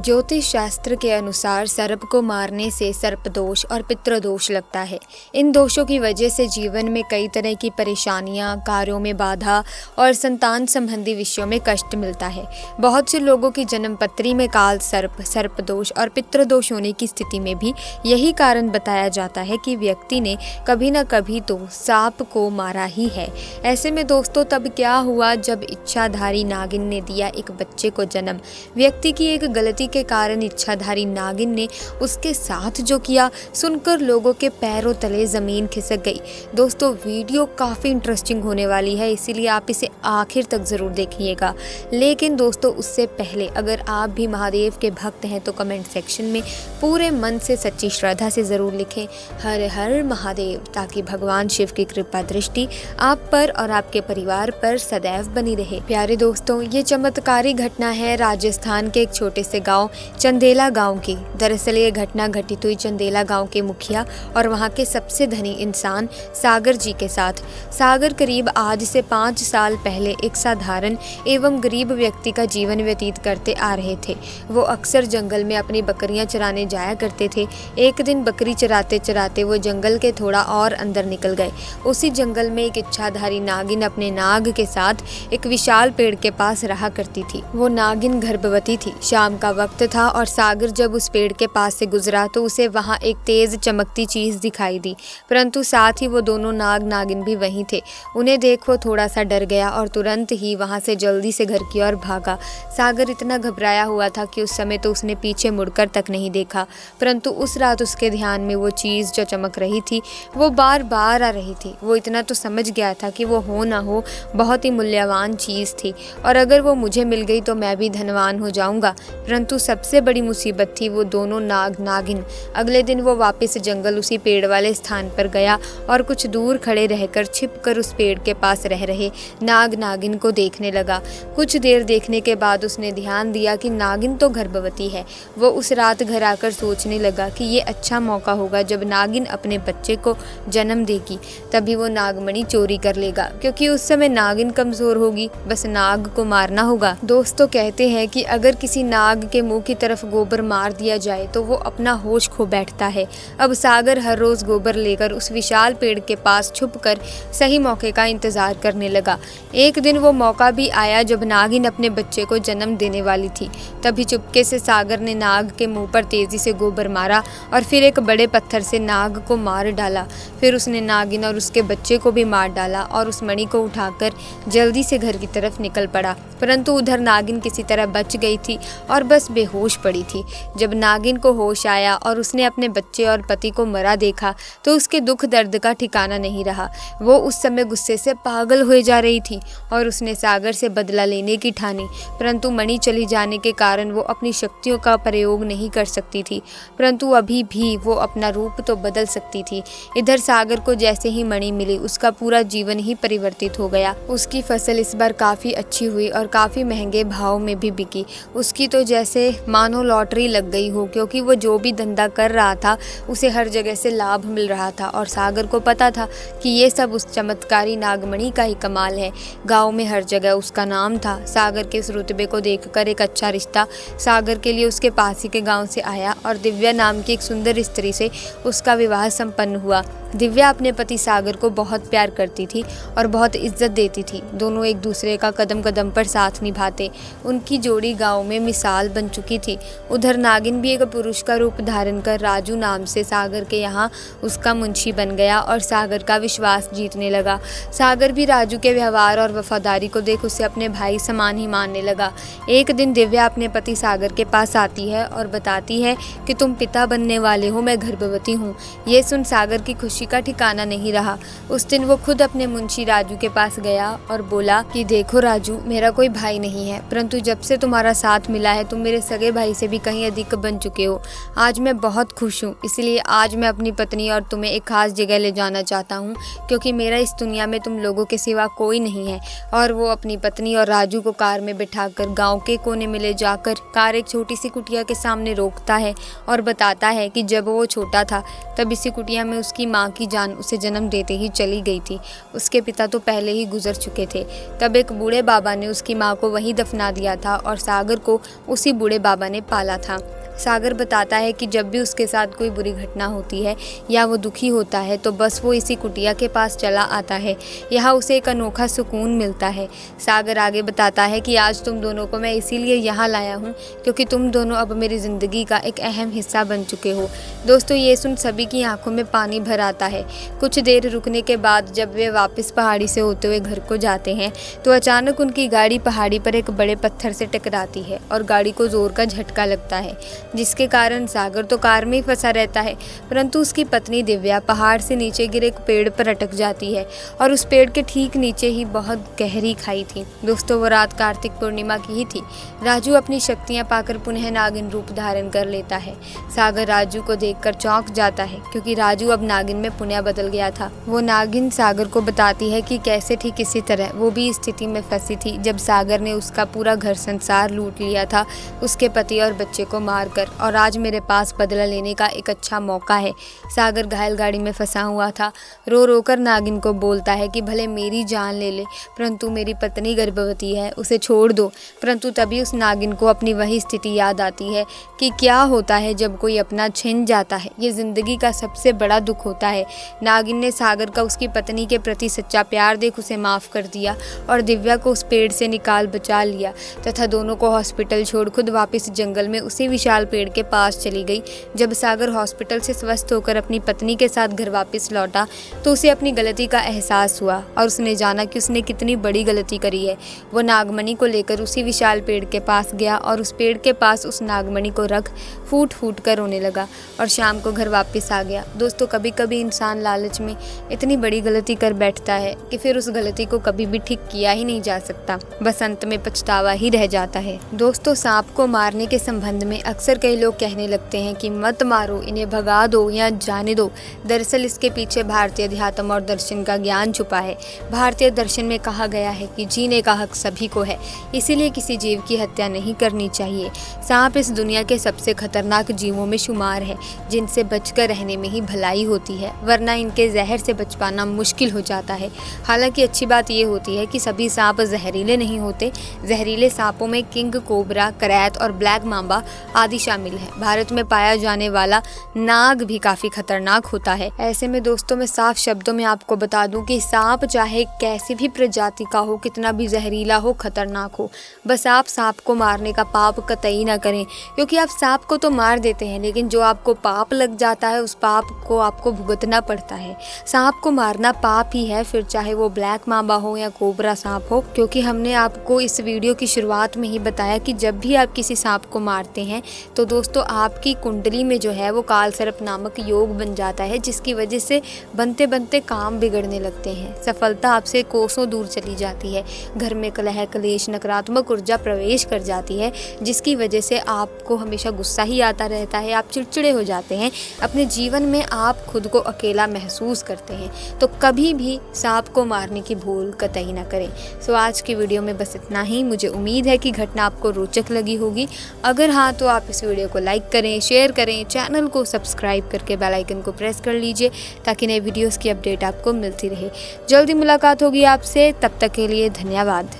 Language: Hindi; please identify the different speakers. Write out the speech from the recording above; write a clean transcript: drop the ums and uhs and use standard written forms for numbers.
Speaker 1: ज्योतिष शास्त्र के अनुसार सर्प को मारने से सर्पदोष और पितृदोष लगता है। इन दोषों की वजह से जीवन में कई तरह की परेशानियां, कार्यों में बाधा और संतान संबंधी विषयों में कष्ट मिलता है। बहुत से लोगों की जन्मपत्री में काल सर्प, सर्पदोष और पितृदोष होने की स्थिति में भी यही कारण बताया जाता है कि व्यक्ति ने कभी न कभी तो सांप को मारा ही है। ऐसे में दोस्तों तब क्या हुआ जब इच्छाधारी नागिन ने दिया एक बच्चे को जन्म। व्यक्ति की एक गलती के कारण इच्छाधारी नागिन ने उसके साथ जो किया सुनकर लोगों के पैरों तले जमीन खिसक गई। दोस्तों वीडियो काफ़ी इंटरेस्टिंग होने वाली है, इसीलिए आप इसे आखिर तक ज़रूर देखिएगा। लेकिन दोस्तों उससे पहले अगर आप भी महादेव के भक्त हैं तो कमेंट सेक्शन में पूरे मन से सच्ची श्रद्धा से ज़रूर लिखें हर हर महादेव, ताकि भगवान शिव की कृपा दृष्टि आप पर और आपके परिवार पर सदैव बनी रहे। प्यारे दोस्तों, ये चमत्कारी घटना है राजस्थान के एक छोटे से गांव चंदेला गांव की। दरअसल ये घटना घटित हुई चंदेला गांव के मुखिया और वहां के सबसे धनी इंसान सागर जी के साथ। सागर करीब आज से 5 साल पहले एक साधारण एवं गरीब व्यक्ति का जीवन व्यतीत करते आ रहे थे। वो अक्सर जंगल में अपनी बकरियां चराने जाया करते थे। एक दिन बकरी चराते चराते वो जंगल के थोड़ा और अंदर निकल गए। उसी जंगल में एक इच्छाधारी नागिन अपने नाग के साथ एक विशाल पेड़ के पास रहा करती थी। वो नागिन गर्भवती थी। शाम का वक्त था और सागर जब उस पेड़ के पास से गुजरा तो उसे वहां एक तेज चमकती चीज दिखाई दी, परंतु साथ ही वो दोनों नाग नागिन भी वहीं थे। उन्हें देख वो थोड़ा सा डर गया और तुरंत ही वहां से जल्दी से घर की ओर भागा। सागर इतना घबराया हुआ था कि उस समय तो उसने पीछे मुड़कर तक नहीं देखा, परंतु उस रात उसके ध्यान में वो चीज जो चमक रही थी वो बार बार आ रही थी। वो इतना तो समझ गया था कि वो हो ना हो बहुत ही मूल्यवान चीज थी और अगर वो मुझे मिल गई तो मैं भी धनवान हो जाऊंगा। परंतु सबसे बड़ी मुसीबत थी वो दोनों नाग नागिन। अगले दिन वो वापस जंगल उसी पेड़ वाले स्थान पर गया और कुछ दूर खड़े रहकर छिपकर उस पेड़ के पास रह रहे नाग नागिन को देखने लगा। कुछ देर देखने के बाद उसने ध्यान दिया कि नागिन तो गर्भवती है। वो उस रात घर आकर सोचने लगा कि ये अच्छा मौका होगा जब नागिन अपने बच्चे को जन्म देगी, तभी वो नागमणि चोरी कर लेगा, क्योंकि उस समय नागिन कमजोर होगी, बस नाग को मारना होगा। दोस्तों कहते हैं कि अगर किसी नाग के मुंह की तरफ गोबर मार दिया जाए तो वो अपना होश खो बैठता है। अब सागर हर रोज गोबर लेकर उस विशाल पेड़ के पास छुपकर सही मौके का इंतजार करने लगा। एक दिन वो मौका भी आया जब नागिन अपने बच्चे को जन्म देने वाली थी। तभी चुपके से सागर ने नाग के मुंह पर तेजी से गोबर मारा और फिर एक बड़े पत्थर से नाग को मार डाला। फिर उसने नागिन और उसके बच्चे को भी मार डाला और उस मणि को उठाकर जल्दी से घर की तरफ निकल पड़ा। परंतु उधर नागिन किसी तरह बच गई थी और बस बेहोश पड़ी थी। जब नागिन को होश आया और उसने अपने बच्चे और पति को मरा देखा तो उसके दुख दर्द का ठिकाना नहीं रहा। वो उस समय गुस्से से पागल हुए जा रही थी और उसने सागर से बदला लेने की ठानी, परंतु मणि चली जाने के कारण वो अपनी शक्तियों का प्रयोग नहीं कर सकती थी। परंतु अभी भी वो अपना रूप तो बदल सकती थी। इधर सागर को जैसे ही मणि मिली उसका पूरा जीवन ही परिवर्तित हो गया। उसकी फसल इस बार काफ़ी अच्छी हुई और काफ़ी महंगे भाव में भी बिकी। उसकी तो जैसे मानो लॉटरी लग गई हो, क्योंकि वो जो भी धंधा कर रहा था उसे हर जगह से लाभ मिल रहा था और सागर को पता था कि ये सब उस चमत्कारी नागमणि का ही कमाल है। गांव में हर जगह उसका नाम था। सागर के इस रुतबे को देखकर एक अच्छा रिश्ता सागर के लिए उसके पास ही के गांव से आया और दिव्या नाम की एक सुंदर स्त्री से उसका विवाह संपन्न हुआ। दिव्या अपने पति सागर को बहुत प्यार करती थी और बहुत इज्जत देती थी। दोनों एक दूसरे का कदम कदम पर साथ निभाते। उनकी जोड़ी गांव में मिसाल बन चुकी थी। उधर नागिन भी एक पुरुष का रूप धारण कर राजू नाम से सागर के यहाँ उसका मुंशी बन गया और सागर का विश्वास जीतने लगा। सागर भी राजू के व्यवहार और वफादारी को देख उसे अपने भाई समान ही मानने लगा। एक दिन दिव्या अपने पति सागर के पास आती है और बताती है कि तुम पिता बनने वाले हो, मैं गर्भवती हूँ। ये सुन सागर की खुशी का ठिकाना नहीं रहा। उस दिन वो खुद अपने मुंशी राजू के पास गया और बोला कि देखो राजू, मेरा कोई भाई नहीं है, परंतु जब से तुम्हारा साथ मिला है तुम मेरे सगे भाई से भी कहीं अधिक बन चुके हो। आज मैं बहुत खुश हूँ, इसलिए आज मैं अपनी पत्नी और तुम्हें एक खास जगह ले जाना चाहता हूँ, क्योंकि मेरा इस दुनिया में तुम लोगों के सिवा कोई नहीं है। और वो अपनी पत्नी और राजू को कार में बिठाकर गाँव के कोने में ले जाकर कार एक छोटी सी कुटिया के सामने रोकता है और बताता है कि जब वो छोटा था तब इसी कुटिया में उसकी माँ माँ की जान उसे जन्म देते ही चली गई थी। उसके पिता तो पहले ही गुजर चुके थे। तब एक बूढ़े बाबा ने उसकी माँ को वहीं दफना दिया था और सागर को उसी बूढ़े बाबा ने पाला था। सागर बताता है कि जब भी उसके साथ कोई बुरी घटना होती है या वो दुखी होता है तो बस वो इसी कुटिया के पास चला आता है। यहाँ उसे एक अनोखा सुकून मिलता है। सागर आगे बताता है कि आज तुम दोनों को मैं इसीलिए यहाँ लाया हूँ क्योंकि तुम दोनों अब मेरी ज़िंदगी का एक अहम हिस्सा बन चुके हो। दोस्तों, ये सुन सभी की आंखों में पानी भर आता है। कुछ देर रुकने के बाद जब वे वापस पहाड़ी से होते हुए घर को जाते हैं तो अचानक उनकी गाड़ी पहाड़ी पर एक बड़े पत्थर से टकराती है और गाड़ी को जोर का झटका लगता है, जिसके कारण सागर तो कार में ही फंसा रहता है, परंतु उसकी पत्नी दिव्या पहाड़ से नीचे गिरे एक पेड़ पर अटक जाती है और उस पेड़ के ठीक नीचे ही बहुत गहरी खाई थी। दोस्तों, वो रात कार्तिक पूर्णिमा की ही थी। राजू अपनी शक्तियां पाकर पुनः नागिन रूप धारण कर लेता है। सागर राजू को देखकर चौंक जाता है क्योंकि राजू अब नागिन में पुनः बदल गया था। वो नागिन सागर को बताती है कि कैसे ठीक इसी तरह वो भी स्थिति में फंसी थी जब सागर ने उसका पूरा घर संसार लूट लिया था, उसके पति और बच्चे को मारकर, और आज मेरे पास बदला लेने का एक अच्छा मौका है। सागर घायल गाड़ी में फंसा हुआ था। रो रो कर नागिन को बोलता है कि भले मेरी जान ले ले, परंतु मेरी पत्नी गर्भवती है, उसे छोड़ दो। परंतु तभी उस नागिन को अपनी वही स्थिति याद आती है कि क्या होता है जब कोई अपना छिन जाता है। ये जिंदगी का सबसे बड़ा दुख होता है। नागिन ने सागर का उसकी पत्नी के प्रति सच्चा प्यार देख उसे माफ़ कर दिया और दिव्या को उस पेड़ से निकाल बचा लिया तथा दोनों को हॉस्पिटल छोड़ खुद वापस जंगल में उसी विशाल पेड़ के पास चली गई। जब सागर हॉस्पिटल से स्वस्थ होकर अपनी पत्नी के साथ घर वापस लौटा तो उसे अपनी गलती का एहसास हुआ और उसने जाना कि उसने कितनी बड़ी गलती करी है। वो नागमणि को लेकर उसी विशाल पेड़ के पास गया और उस पेड़ के पास उस नागमणि को रख फूट फूट कर रोने लगा और शाम को घर वापस आ गया। दोस्तों, कभी कभी इंसान लालच में इतनी बड़ी गलती कर बैठता है कि फिर उस गलती को कभी भी ठीक किया ही नहीं जा सकता, बस अंत में पछतावा ही रह जाता है। दोस्तों, सांप को मारने के संबंध में अक्सर कई लोग कहने लगते हैं कि मत मारो, इन्हें भगा दो या जाने दो। दरअसल इसके पीछे भारतीय अध्यात्म और दर्शन का ज्ञान छुपा है। भारतीय दर्शन में कहा गया है कि जीने का हक सभी को है, इसीलिए किसी जीव की हत्या नहीं करनी चाहिए। सांप इस दुनिया के सबसे खतरनाक जीवों में शुमार है, जिनसे बचकर रहने में ही भलाई होती है, वरना इनके जहर से बच पाना मुश्किल हो जाता है। हालांकि अच्छी बात यह होती है कि सभी सांप जहरीले नहीं होते। जहरीले सांपों में किंग कोबरा, करैत और ब्लैक मांबा आदि शामिल है। भारत में पाया जाने वाला नाग भी काफी खतरनाक होता है। ऐसे में दोस्तों, मैं साफ शब्दों में आपको बता दूं कि सांप चाहे कैसी भी प्रजाति का हो, कितना भी जहरीला हो, खतरनाक हो, बस आप सांप को मारने का पाप कतई ना करें, क्योंकि आप सांप को तो मार देते हैं लेकिन जो आपको पाप लग जाता है उस पाप को आपको भुगतना पड़ता है। सांप को मारना पाप ही है, फिर चाहे वो ब्लैक मांबा हो या कोबरा सांप हो, क्योंकि हमने आपको इस वीडियो की शुरुआत में ही बताया कि जब भी आप किसी सांप को मारते हैं तो दोस्तों आपकी कुंडली में जो है वो काल सर्प नामक योग बन जाता है, जिसकी वजह से बनते बनते काम बिगड़ने लगते हैं, सफलता आपसे कोसों दूर चली जाती है, घर में कलह कलेश नकारात्मक ऊर्जा प्रवेश कर जाती है, जिसकी वजह से आपको हमेशा गुस्सा ही आता रहता है, आप चिड़चिड़े हो जाते हैं, अपने जीवन में आप खुद को अकेला महसूस करते हैं। तो कभी भी सांप को मारने की भूल कतई ना करें। सो आज की वीडियो में बस इतना ही। मुझे उम्मीद है कि घटना आपको रोचक लगी होगी। अगर हाँ तो आप इस वीडियो को लाइक करें, शेयर करें, चैनल को सब्सक्राइब करके बेल आइकन को प्रेस कर लीजिए ताकि नए वीडियोस की अपडेट आपको मिलती रहे। जल्दी मुलाकात होगी आपसे, तब तक के लिए धन्यवाद।